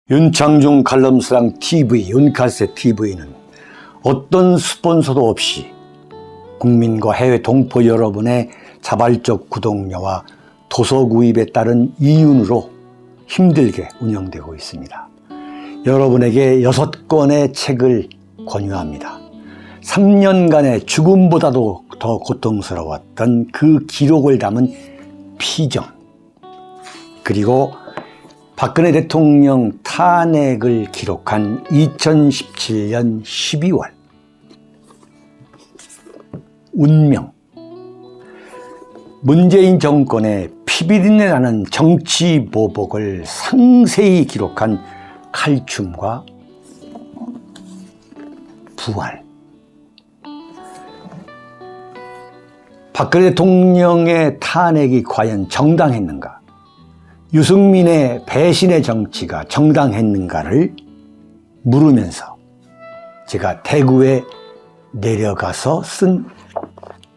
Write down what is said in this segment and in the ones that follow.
윤창중 칼럼스랑 TV, 윤칼세 TV는 어떤 스폰서도 없이 국민과 해외 동포 여러분의 자발적 구독료와 도서 구입에 따른 이윤으로 힘들게 운영되고 있습니다. 여러분에게 6권의 책을 권유합니다. 3년간의 죽음보다도 더 고통스러웠던 그 기록을 담은 피정, 그리고 박근혜 대통령 탄핵을 기록한 2017년 12월, 운명, 문재인 정권의 피비린내 나는 정치 보복을 상세히 기록한 칼춤과 부활. 박근혜 대통령의 탄핵이 과연 정당했는가? 유승민의 배신의 정치가 정당했는가를 물으면서 제가 대구에 내려가서 쓴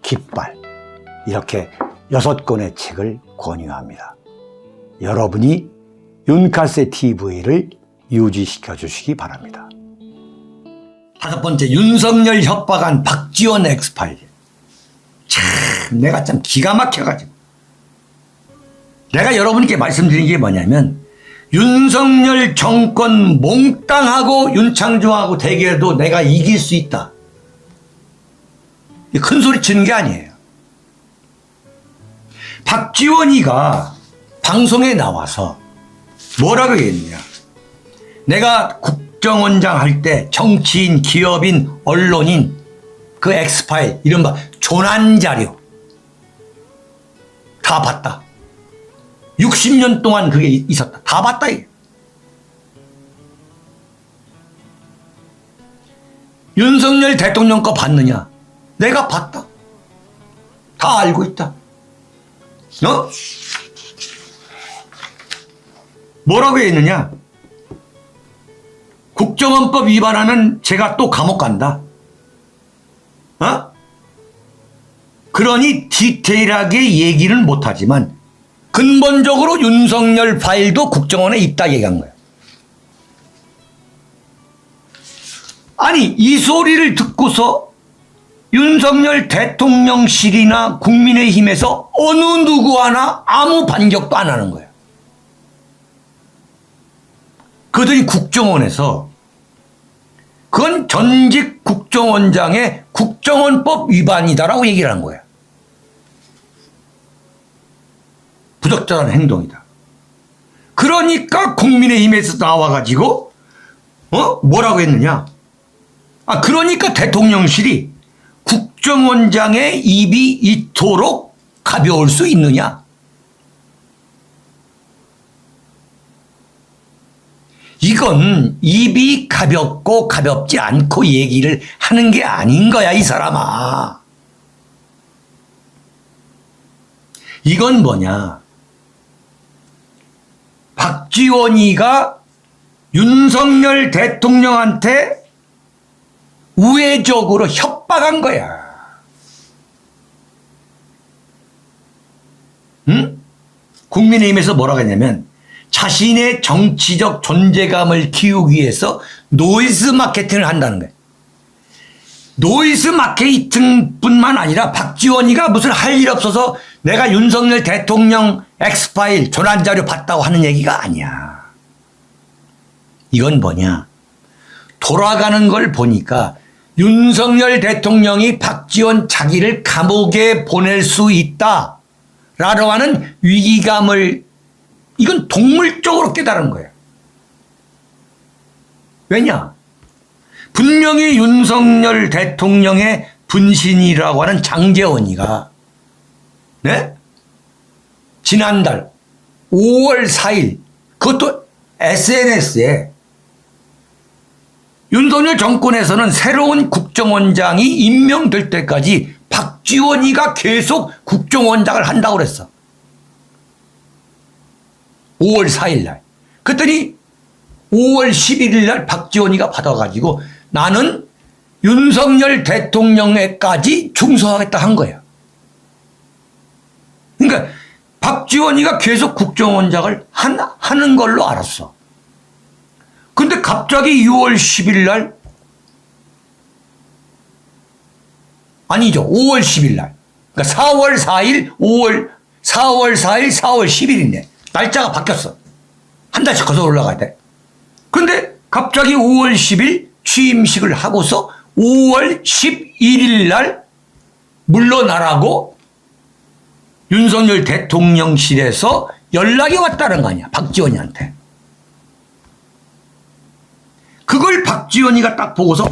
깃발, 이렇게 6권의 책을 권유합니다. 여러분이 윤칼세 TV를 유지시켜 주시기 바랍니다. 5번째, 윤석열 협박한 박지원 엑스파일. 참, 내가 참 기가 막혀가지고. 내가 여러분께 말씀드린 게 뭐냐면, 윤석열 정권 몽땅하고 윤창중하고 대결해도 내가 이길 수 있다. 큰 소리 치는 게 아니에요. 박지원이가 방송에 나와서 뭐라고 얘기했느냐. 내가 국정원장 할 때 정치인, 기업인, 언론인, 그 엑스파일, 이른바 조난자료 다 봤다. 60년 동안 그게 있었다. 다 봤다. 이게. 윤석열 대통령 거 봤느냐? 내가 봤다. 다 알고 있다. 뭐라고 했느냐? 국정원법 위반하는 제가 또 감옥 간다. 그러니 디테일하게 얘기는 못하지만 근본적으로 윤석열 파일도 국정원에 있다 얘기한 거예요. 아니, 이 소리를 듣고서 윤석열 대통령실이나 국민의힘에서 어느 누구 하나 아무 반격도 안 하는 거예요. 그들이 국정원에서 그건 전직 국정원장의 국정원법 위반이다라고 얘기를 한 거예요. 부적절한 행동이다. 그러니까 국민의힘에서 나와가지고 뭐라고 했느냐. 그러니까 대통령실이 국정원장의 입이 이토록 가벼울 수 있느냐. 이건 입이 가볍고 가볍지 않고 얘기를 하는 게 아닌 거야, 이 사람아. 이건 뭐냐. 박지원이가 윤석열 대통령한테 우회적으로 협박한 거야. 응? 국민의힘에서 뭐라고 했냐면 자신의 정치적 존재감을 키우기 위해서 노이즈 마케팅을 한다는 거예요. 노이즈 마케팅뿐만 아니라 박지원이가 무슨 할 일 없어서 내가 윤석열 대통령 엑스파일 조난자료 봤다고 하는 얘기가 아니야. 이건 뭐냐. 돌아가는 걸 보니까 윤석열 대통령이 박지원 자기를 감옥에 보낼 수 있다라고 하는 위기감을 이건 동물적으로 깨달은 거예요. 왜냐? 분명히 윤석열 대통령의 분신이라고 하는 장제원이가 지난달 5월 4일 그것도 SNS에 윤석열 정권에서는 새로운 국정원장이 임명될 때까지 박지원이가 계속 국정원장을 한다고 그랬어. 5월 4일 날. 그랬더니 5월 11일 날 박지원이가 받아가지고 나는 윤석열 대통령에까지 충성하겠다 한 거예요. 그러니까 박지원이가 계속 국정원장을 하는 걸로 알았어. 근데 갑자기 6월 10일 날, 아니죠. 5월 10일 날. 그러니까 4월 4일, 4월 4일, 4월 10일이네. 날짜가 바뀌었어. 한 달씩 거슬러 올라가야 돼. 근데 갑자기 5월 10일 취임식을 하고서 5월 11일 날 물러나라고 윤석열 대통령실에서 연락이 왔다는 거 아니야. 박지원이한테. 그걸 박지원이가 딱 보고서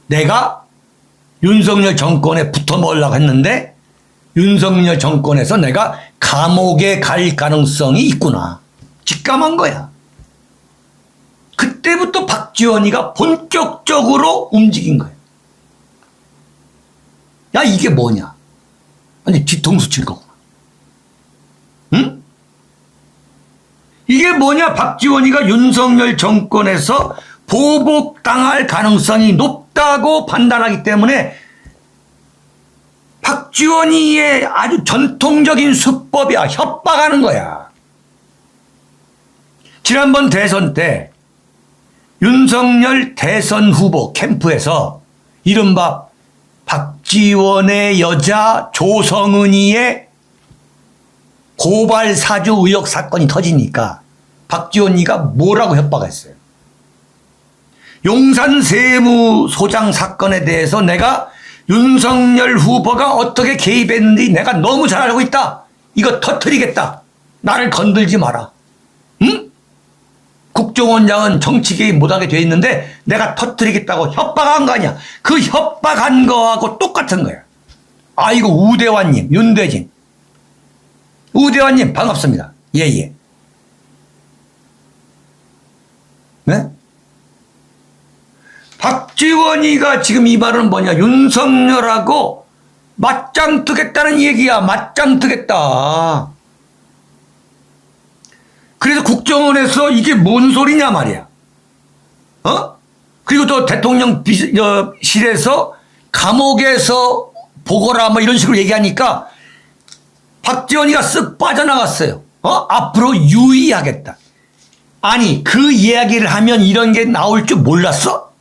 내가 윤석열 정권에 붙어 먹으려고 했는데 윤석열 정권에서 내가 감옥에 갈 가능성이 있구나. 직감한 거야. 그때부터 박지원이가 본격적으로 움직인 거야. 야, 이게 뭐냐? 아니, 뒤통수 칠 거구나. 응? 이게 뭐냐? 박지원이가 윤석열 정권에서 보복당할 가능성이 높다고 판단하기 때문에 박지원이의 아주 전통적인 수법이야. 협박하는 거야. 지난번 대선 때 윤석열 대선 후보 캠프에서 이른바 박지원의 여자 조성은이의 고발 사주 의혹 사건이 터지니까 박지원이가 뭐라고 협박했어요? 용산 세무소장 사건에 대해서 내가 윤석열 후보가 어떻게 개입했는지 내가 너무 잘 알고 있다. 이거 터뜨리겠다. 나를 건들지 마라. 응? 국정원장은 정치 개입 못하게 돼 있는데 내가 터뜨리겠다고 협박한 거 아니야. 그 협박한 거하고 똑같은 거야. 아이고, 우대환님, 윤대진. 우대환님 반갑습니다. 예예. 네? 박지원이가 지금 이 말은 뭐냐? 윤석열하고 맞짱 뜨겠다는 얘기야. 맞짱 뜨겠다. 그래서 국정원에서 이게 뭔 소리냐 말이야. 그리고 또 대통령실에서 감옥에서 보거라 뭐 이런 식으로 얘기하니까 박지원이가 쓱 빠져나갔어요. 앞으로 유의하겠다. 아니, 그 이야기를 하면 이런 게 나올 줄 몰랐어?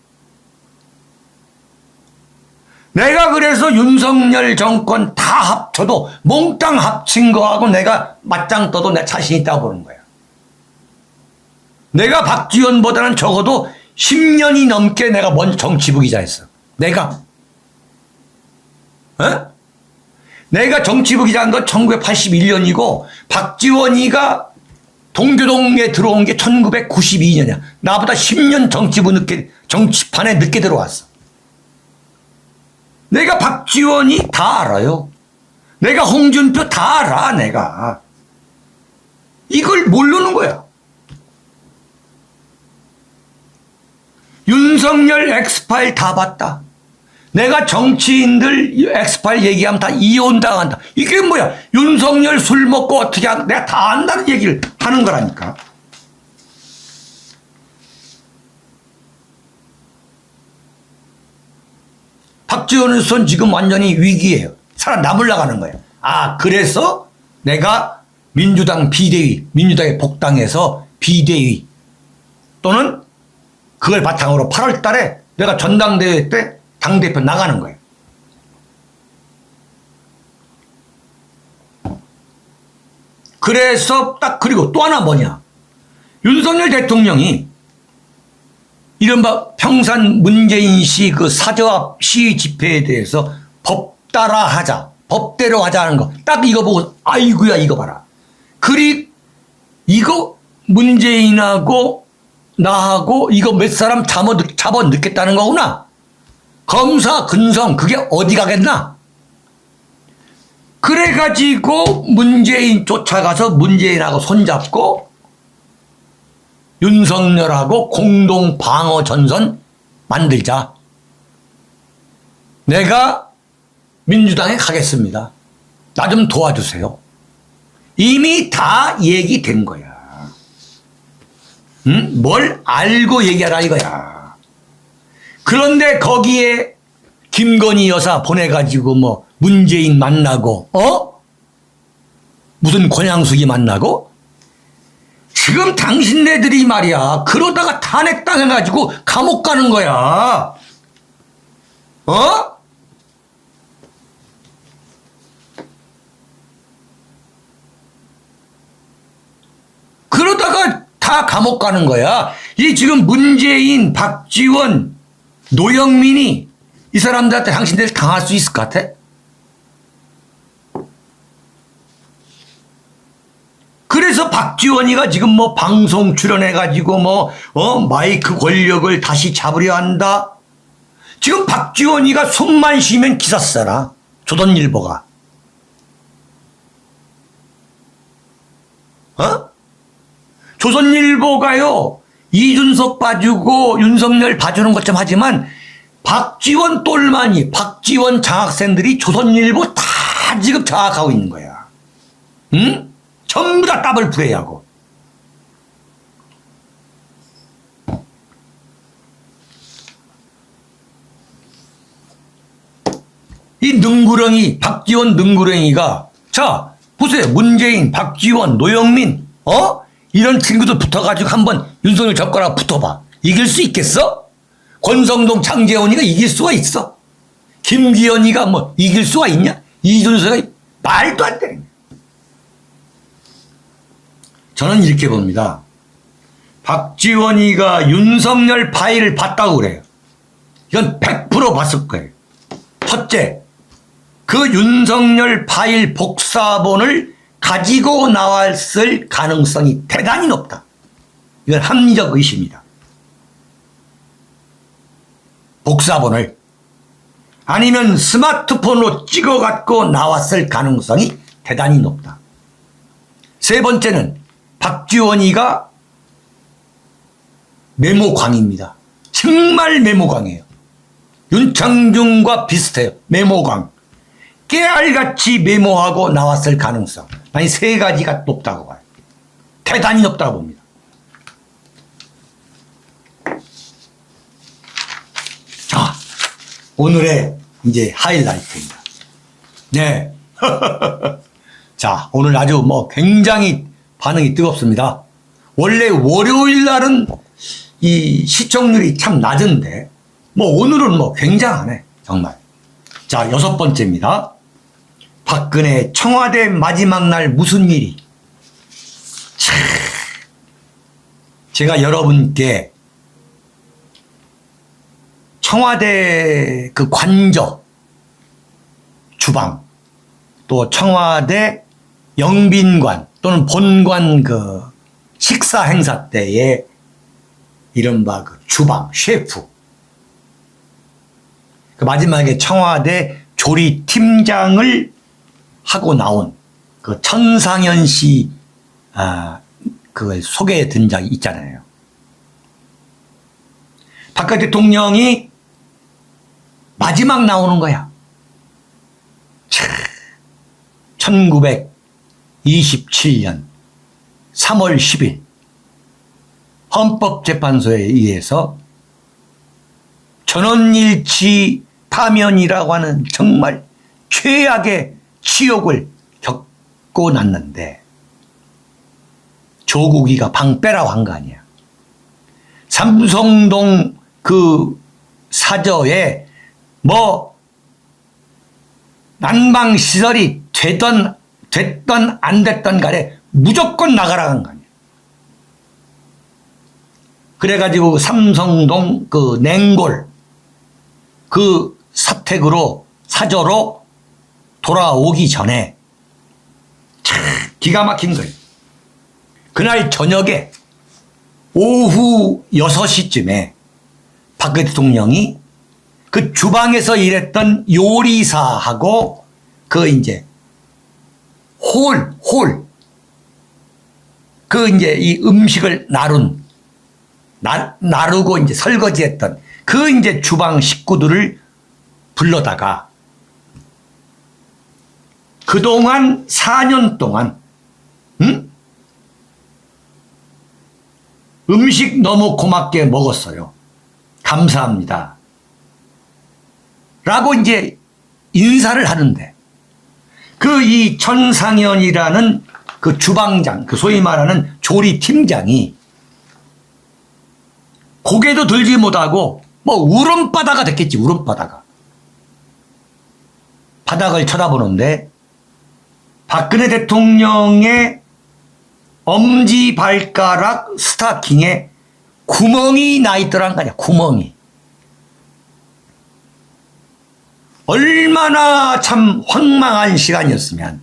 내가 그래서 윤석열 정권 다 합쳐도 몽땅 합친 거하고 내가 맞짱 떠도 내 자신 있다고 보는 거야. 내가 박지원보다는 적어도 10년이 넘게 내가 먼저 정치부 기자했어. 내가 정치부 기자한 건 1981년이고 박지원이가 동교동에 들어온 게 1992년이야. 나보다 10년 정치판에 늦게 들어왔어. 내가 박지원이 다 알아요. 내가 홍준표 다 알아, 내가. 이걸 모르는 거야. 윤석열 엑스파일 다 봤다. 내가 정치인들 엑스파일 얘기하면 다 이혼당한다. 이게 뭐야? 윤석열 술 먹고 어떻게 한다. 내가 다 안다는 얘기를 하는 거라니까. 박지원으로서는 지금 완전히 위기예요. 살아남으려고 하는 거예요. 그래서 내가 민주당 비대위, 민주당에 복당해서 비대위 또는 그걸 바탕으로 8월 달에 내가 전당대회 때 당대표 나가는 거예요. 그래서 그리고 또 하나 뭐냐. 윤석열 대통령이 이른바 평산 문재인 씨 그 사저합 시위 집회에 대해서 법 따라 하자. 법대로 하자는 거. 딱 이거 보고, 아이고야, 이거 봐라. 이거 문재인하고 나하고 이거 몇 사람 잡아 넣겠다는 거구나. 검사 근성 그게 어디 가겠나. 그래가지고 문재인 쫓아가서 문재인하고 손잡고 윤석열하고 공동 방어 전선 만들자. 내가 민주당에 가겠습니다. 나 좀 도와주세요. 이미 다 얘기된 거야. 응? 뭘 알고 얘기하라 이거야. 그런데 거기에 김건희 여사 보내가지고 뭐 문재인 만나고 무슨 권양숙이 만나고 지금 당신네들이 말이야. 그러다가 탄핵당해가지고 감옥 가는 거야. 어? 그러다가 다 감옥 가는 거야. 이 지금 문재인, 박지원, 노영민이 이 사람들한테 당신들 당할 수 있을 것 같아? 그래서 박지원이가 지금 뭐 방송 출연해가지고 마이크 권력을 다시 잡으려 한다. 지금 박지원이가 숨만 쉬면 기사 쓰잖아. 조선일보가. 조선일보가요. 이준석 봐주고 윤석열 봐주는 것 좀 하지만 박지원 똘마니, 박지원 장학생들이 조선일보 다 지금 장악하고 있는 거야. 응? 전부 다 더블 플레이하고. 이 능구렁이, 박지원 능구렁이가, 자, 보세요. 문재인, 박지원, 노영민, 이런 친구들 붙어가지고 한번 윤석열 젓가락 붙어봐. 이길 수 있겠어? 권성동, 장제원이가 이길 수가 있어? 김기현이가 뭐 이길 수가 있냐? 이준석이 말도 안 되는 거야. 저는 이렇게 봅니다. 박지원이가 윤석열 파일을 봤다고 그래요. 이건 100% 봤을 거예요. 첫째, 그 윤석열 파일 복사본을 가지고 나왔을 가능성이 대단히 높다. 이건 합리적 의심이다. 복사본을. 아니면 스마트폰으로 찍어 갖고 나왔을 가능성이 대단히 높다. 세 번째는 박지원이가 메모광입니다. 정말 메모광이에요. 윤창중과 비슷해요. 메모광. 깨알같이 메모하고 나왔을 가능성. 아니, 세 가지가 높다고 봐요. 대단히 높다고 봅니다. 자, 오늘의 이제 하이라이트입니다. 네. 자, 오늘 아주 굉장히 반응이 뜨겁습니다. 원래 월요일 날은 이 시청률이 참 낮은데, 오늘은 굉장하네. 정말. 자, 6번째입니다. 박근혜 청와대 마지막 날 무슨 일이? 제가 여러분께 청와대 그 관저, 주방, 또 청와대 영빈관 또는 본관 그 식사 행사 때의 이른바 그 주방, 셰프. 그 마지막에 청와대 조리팀장을 하고 나온 그 천상현 씨, 그걸 소개해 든 적이 있잖아요. 박근혜 대통령이 마지막 나오는 거야. 1927년 3월 10일 헌법재판소에 의해서 전원일치 파면이라고 하는 정말 최악의 치욕을 겪고 났는데 조국이가 방 빼라고 한 거 아니야. 삼성동 그 사저에 난방시설이 됐던 안 됐던 간에 무조건 나가라고 한 거 아니야. 그래가지고 삼성동 그 냉골 그 사택으로 사저로 돌아오기 전에 기가 막힌 거예요. 그날 저녁에 오후 6시쯤에 박근혜 대통령이 그 주방에서 일했던 요리사하고 그 이제 그 이제 이 음식을 나르고 이제 설거지했던 그 이제 주방 식구들을 불러다가 그동안 4년 동안 음식 너무 고맙게 먹었어요. 감사합니다. 라고 이제 인사를 하는데 그 이 천상현이라는 그 주방장, 그 소위 말하는 조리팀장이 고개도 들지 못하고 뭐 울음바다가 됐겠지, 울음바다가. 바닥을 쳐다보는데 박근혜 대통령의 엄지발가락 스타킹에 구멍이 나 있더란 거 아니야, 구멍이. 얼마나 참 황망한 시간이었으면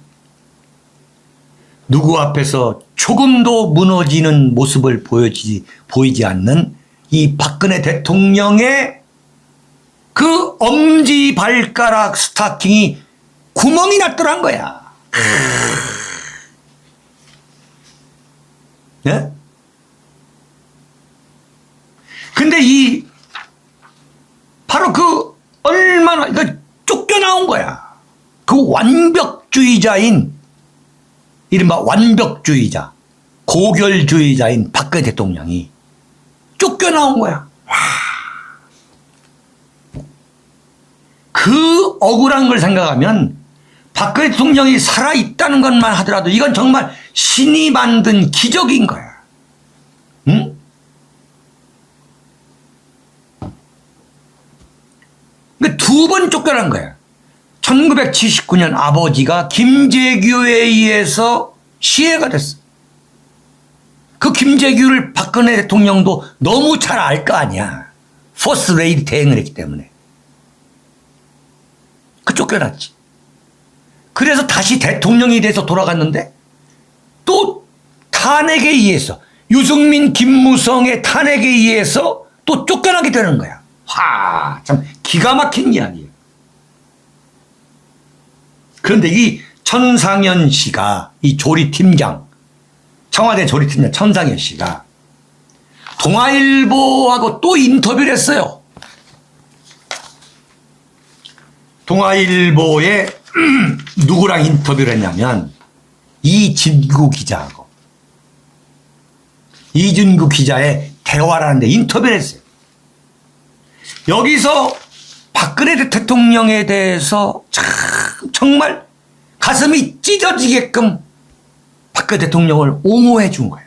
누구 앞에서 조금도 무너지는 모습을 보이지 않는 이 박근혜 대통령의 그 엄지발가락 스타킹이 구멍이 났더란 거야. 네? 근데 바로 얼마나, 쫓겨나온 거야. 그 완벽주의자인, 이른바 완벽주의자, 고결주의자인 박근혜 대통령이 쫓겨나온 거야. 와. 그 억울한 걸 생각하면 박근혜 대통령이 살아있다는 것만 하더라도 이건 정말 신이 만든 기적인 거야. 응? 두 번 쫓겨난 거야. 1979년 아버지가 김재규에 의해서 시해가 됐어. 그 김재규를 박근혜 대통령도 너무 잘 알 거 아니야. 포스 레이드 대행을 했기 때문에. 쫓겨났지. 그래서 다시 대통령이 돼서 돌아갔는데 또 탄핵에 의해서, 유승민, 김무성의 탄핵에 의해서 또 쫓겨나게 되는 거야. 와, 참 기가 막힌 이야기예요. 그런데 이 천상현 씨가, 이 조리팀장, 청와대 조리팀장 천상현 씨가 동아일보하고 또 인터뷰를 했어요. 동아일보에 누구랑 인터뷰를 했냐면 이진구 기자하고, 이진구 기자의 대화라는데 인터뷰를 했어요. 여기서 박근혜 대통령에 대해서 정말 가슴이 찢어지게끔 박근혜 대통령을 옹호해 준 거예요.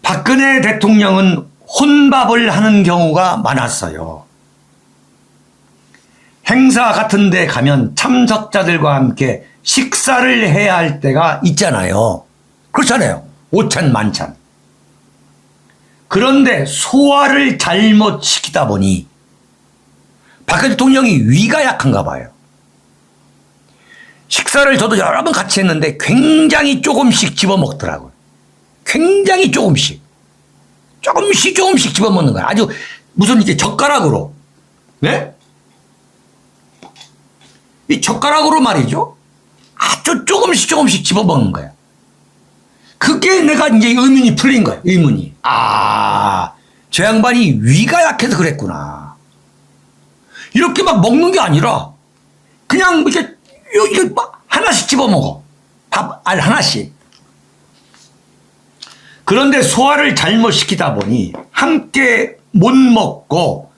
박근혜 대통령은 혼밥을 하는 경우가 많았어요. 행사 같은 데 가면 참석자들과 함께 식사를 해야 할 때가 있잖아요. 그렇잖아요. 오찬 만찬. 그런데 소화를 잘못 시키다 보니 박근혜 대통령이 위가 약한가 봐요. 식사를 저도 여러 번 같이 했는데 굉장히 조금씩 집어먹더라고요. 굉장히 조금씩 집어먹는 거야. 아주 무슨 이렇게 젓가락으로. 네? 이 젓가락으로 말이죠. 아주 조금씩 집어먹는 거야. 그게 내가 이제 의문이 풀린 거야. 의문이. 저 양반이 위가 약해서 그랬구나. 이렇게 막 먹는 게 아니라 그냥 이렇게 막 하나씩 집어먹어. 밥 알 하나씩. 그런데 소화를 잘못 시키다 보니 함께 못 먹고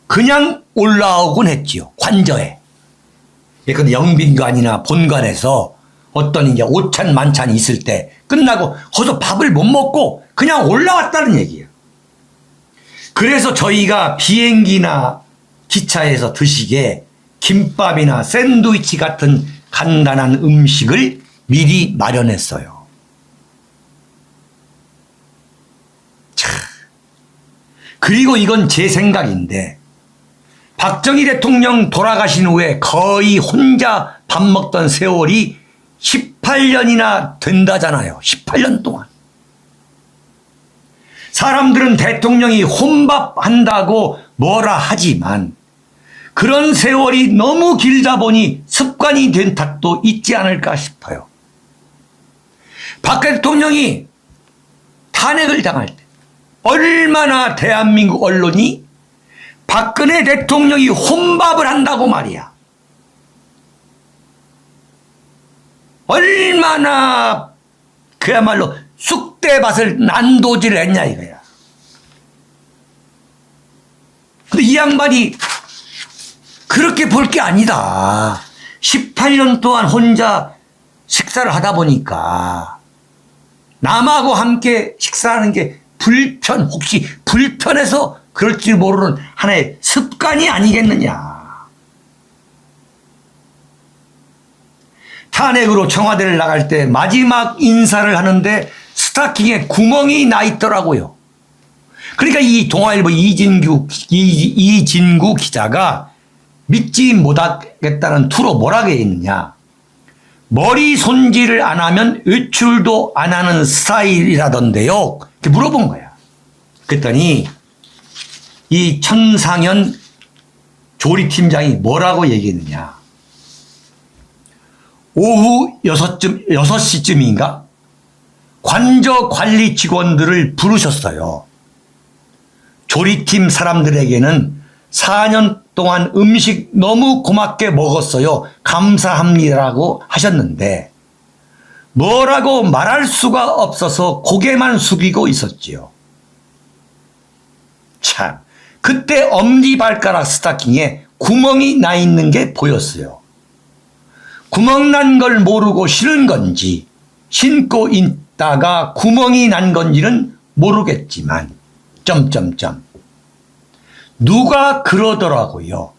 그냥 올라오곤 했지요. 관저에. 예컨대 영빈관이나 본관에서 어떤 이제 오찬 만찬이 있을 때 끝나고 거기서 밥을 못 먹고 그냥 올라왔다는 얘기예요. 그래서 저희가 비행기나 기차에서 드시게 김밥이나 샌드위치 같은 간단한 음식을 미리 마련했어요. 그리고 이건 제 생각인데 박정희 대통령 돌아가신 후에 거의 혼자 밥 먹던 세월이 18년이나 된다잖아요. 18년 동안. 사람들은 대통령이 혼밥한다고 뭐라 하지만 그런 세월이 너무 길다 보니 습관이 된 탓도 있지 않을까 싶어요. 박근혜 대통령이 탄핵을 당할 때 얼마나 대한민국 언론이 박근혜 대통령이 혼밥을 한다고 말이야. 얼마나 그야말로 쑥대밭을 난도질을 했냐 이거야. 근데 이 양반이 그렇게 볼 게 아니다. 18년 동안 혼자 식사를 하다 보니까 남하고 함께 식사하는 게 혹시 불편해서 그럴지 모르는 하나의 습관이 아니겠느냐. 탄핵으로 청와대를 나갈 때 마지막 인사를 하는데 스타킹에 구멍이 나 있더라고요. 그러니까 이 동아일보 이진구 기자가 믿지 못하겠다는 투로 뭐라고 했느냐. 머리 손질을 안 하면 외출도 안 하는 스타일이라던데요. 이렇게 물어본 거야. 그랬더니 이 천상현 조리팀장이 뭐라고 얘기했느냐. 오후 6시쯤인가 관저 관리 직원들을 부르셨어요. 조리팀 사람들에게는 4년 동안 음식 너무 고맙게 먹었어요. 감사합니다라고 하셨는데 뭐라고 말할 수가 없어서 고개만 숙이고 있었지요. 참, 그때 엄지발가락 스타킹에 구멍이 나 있는 게 보였어요. 구멍 난 걸 모르고 신은 건지 신고 있다가 구멍이 난 건지는 모르겠지만 누가 그러더라고요.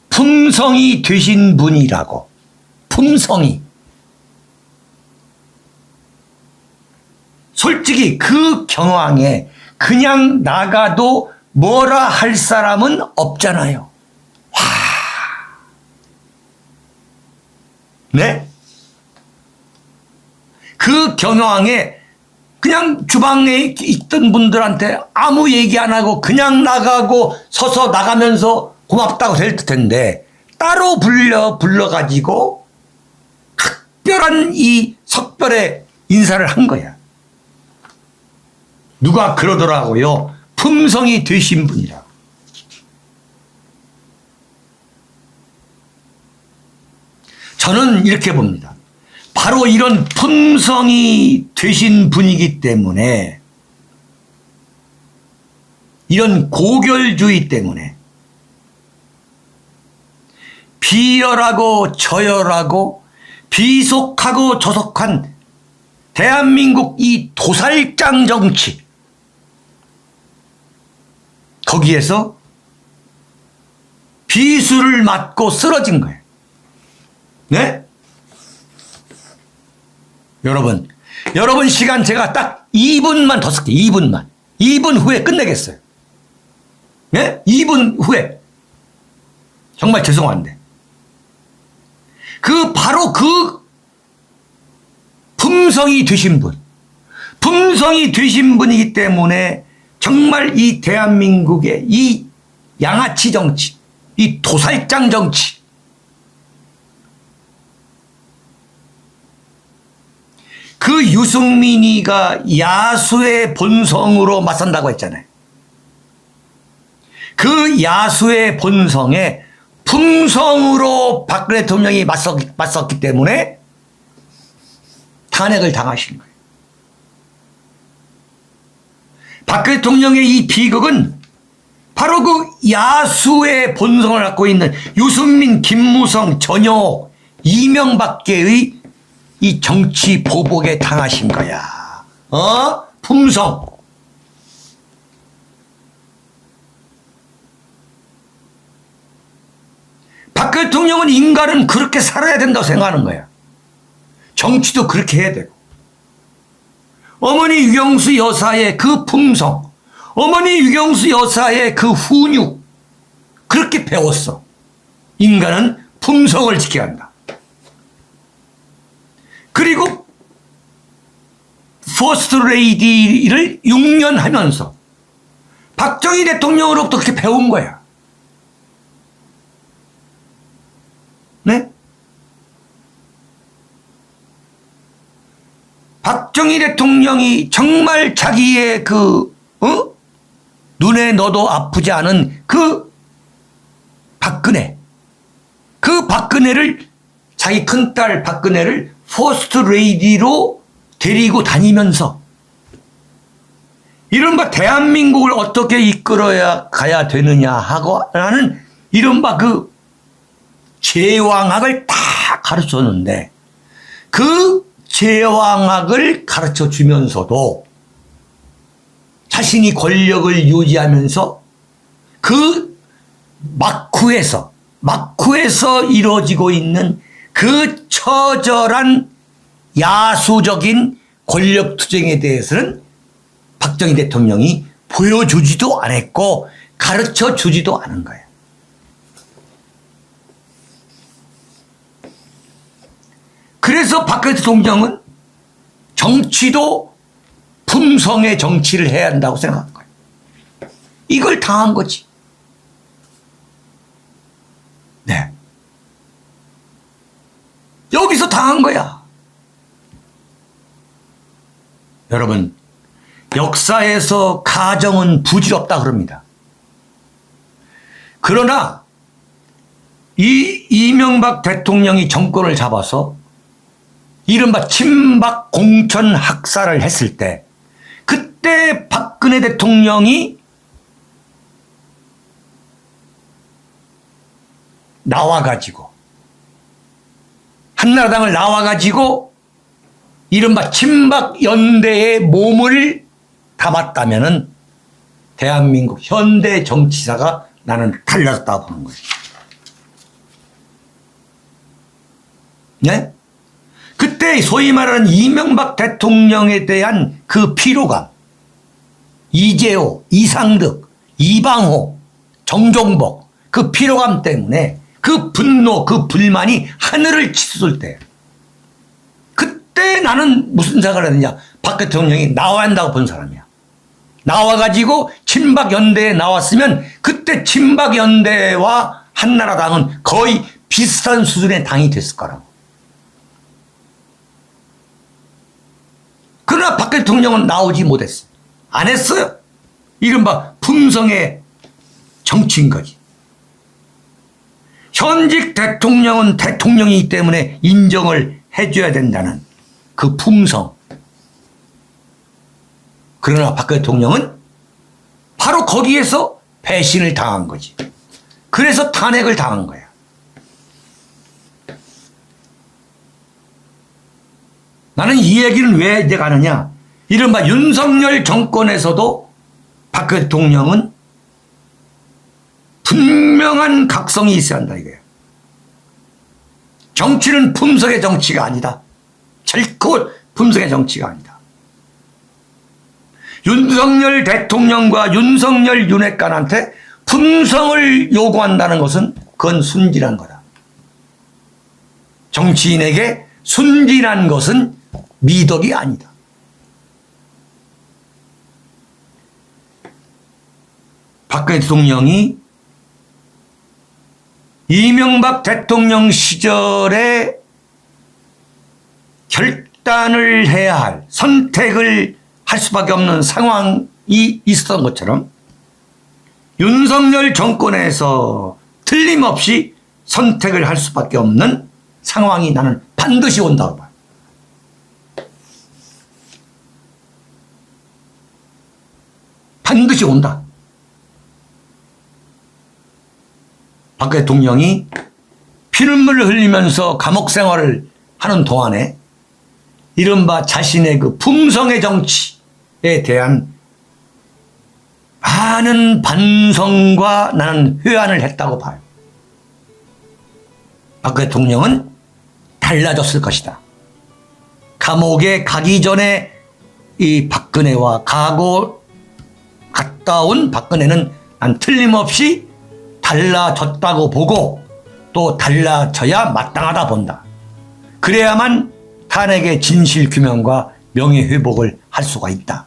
품성이 되신 분이라고. 품성이. 솔직히 그 경황에 그냥 나가도 뭐라 할 사람은 없잖아요. 네? 그 경황에 그냥 주방에 있던 분들한테 아무 얘기 안 하고 그냥 나가고 서서 나가면서 고맙다고 될 텐데 따로 불러가지고 특별한 이 석별의 인사를 한 거야. 누가 그러더라고요. 품성이 되신 분이라고. 저는 이렇게 봅니다. 바로 이런 품성이 되신 분이기 때문에, 이런 고결주의 때문에 비열하고 저열하고 비속하고 저속한 대한민국 이 도살장 정치, 거기에서 비수를 맞고 쓰러진 거예요. 네? 여러분 시간 제가 딱 2분만 더 쓸게요. 2분만. 2분 후에 끝내겠어요. 네? 2분 후에. 정말 죄송한데. 바로 그 품성이 되신 분. 품성이 되신 분이기 때문에 정말 이 대한민국의 이 양아치 정치, 이 도살장 정치, 그 유승민이가 야수의 본성으로 맞선다고 했잖아요. 그 야수의 본성에 품성으로 박근혜 대통령이 맞섰기 때문에 탄핵을 당하신 거예요. 박근혜 대통령의 이 비극은 바로 그 야수의 본성을 갖고 있는 유승민, 김무성, 전효, 이명박계의 이 정치 보복에 당하신 거야. 품성. 박근혜 대통령은 인간은 그렇게 살아야 된다고 생각하는 거야. 정치도 그렇게 해야 되고. 어머니 유경수 여사의 그 품성, 어머니 유경수 여사의 그 훈육, 그렇게 배웠어. 인간은 품성을 지켜야 한다. 그리고 퍼스트 레이디를 6년 하면서 박정희 대통령으로부터 그렇게 배운 거야. 네? 박정희 대통령이 정말 자기의 눈에 넣어도 아프지 않은 그 박근혜를 자기 큰딸 박근혜를 퍼스트 레이디로 데리고 다니면서 이른바 대한민국을 어떻게 이끌어야 가야 되느냐 하고 하는 이른바 그 제왕학을 다 가르쳤는데 그 제왕학을 가르쳐 주면서도 자신이 권력을 유지하면서 그 막후에서 이루어지고 있는 그 처절한 야수적인 권력 투쟁에 대해서는 박정희 대통령이 보여주지도 않았고 가르쳐 주지도 않은 거예요. 그래서 박근혜 대통령은 정치도 품성의 정치를 해야 한다고 생각한 거예요. 이걸 당한 거지. 네. 여기서 당한 거야. 여러분, 역사에서 가정은 부질없다 그럽니다. 그러나 이 이명박 대통령이 정권을 잡아서 이른바 친박 공천 학살을 했을 때 그때 박근혜 대통령이 나와가지고 한나라당을 나와가지고 이른바 친박 연대의 몸을 담았다면은 대한민국 현대 정치사가 나는 달라졌다고 보는 거예요. 네? 그때 소위 말하는 이명박 대통령에 대한 그 피로감, 이재호, 이상득, 이방호, 정종복, 그 피로감 때문에 그 분노, 그 불만이 하늘을 치솟을 때 그때 나는 무슨 생각을 했느냐. 박 대통령이 나와야 한다고 본 사람이야. 나와가지고 친박연대에 나왔으면 그때 친박연대와 한나라당은 거의 비슷한 수준의 당이 됐을 거라고. 그러나 박 대통령은 나오지 못했어. 안 했어요. 이른바 품성의 정치인 거지. 현직 대통령은 대통령이기 때문에 인정을 해줘야 된다는 그 품성. 그러나 박 대통령은 바로 거기에서 배신을 당한 거지. 그래서 탄핵을 당한 거야. 나는 이 얘기는 왜 내가 하느냐. 이른바 윤석열 정권에서도 박 대통령은 분명한 각성이 있어야 한다 이거예요. 정치는 품성의 정치가 아니다. 결코 품성의 정치가 아니다. 윤석열 대통령과 윤석열 윤핵관한테 품성을 요구한다는 것은 그건 순진한 거다. 정치인에게 순진한 것은 미덕이 아니다. 박근혜 대통령이 이명박 대통령 시절에 결단을 해야 할, 선택을 할 수밖에 없는 상황이 있었던 것처럼 윤석열 정권에서 틀림없이 선택을 할 수밖에 없는 상황이 나는 반드시 온다고 봐요. 반드시 온다. 박 대통령이 피눈물을 흘리면서 감옥 생활을 하는 동안에 이른바 자신의 그 품성의 정치에 대한 많은 반성과 나는 회한을 했다고 봐요. 박 대통령은 달라졌을 것이다. 감옥에 가기 전에 이 박근혜와 갔다 온 박근혜는 난 틀림없이 달라졌다고 보고 또 달라져야 마땅하다 본다. 그래야만 탄핵의 진실 규명과 명예 회복을 할 수가 있다.